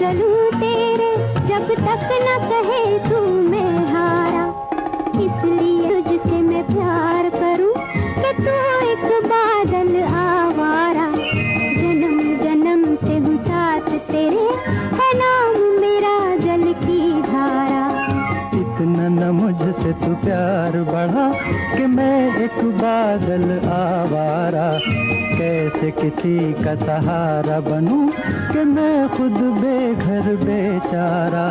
चलूं तेरे जब तक न कहे तू मैं हारा। इसलिए तुझसे मैं प्यार करूं कि तू एक बादल आवारा। जन्म जन्म से हूँ साथ तेरे, है नाम मेरा जल की धारा। इतना न मुझसे तू प्यार बढ़ा कि मैं एक बादल आवारा। कैसे किसी का सहारा बनूं कि मैं खुद बेघर बेचारा।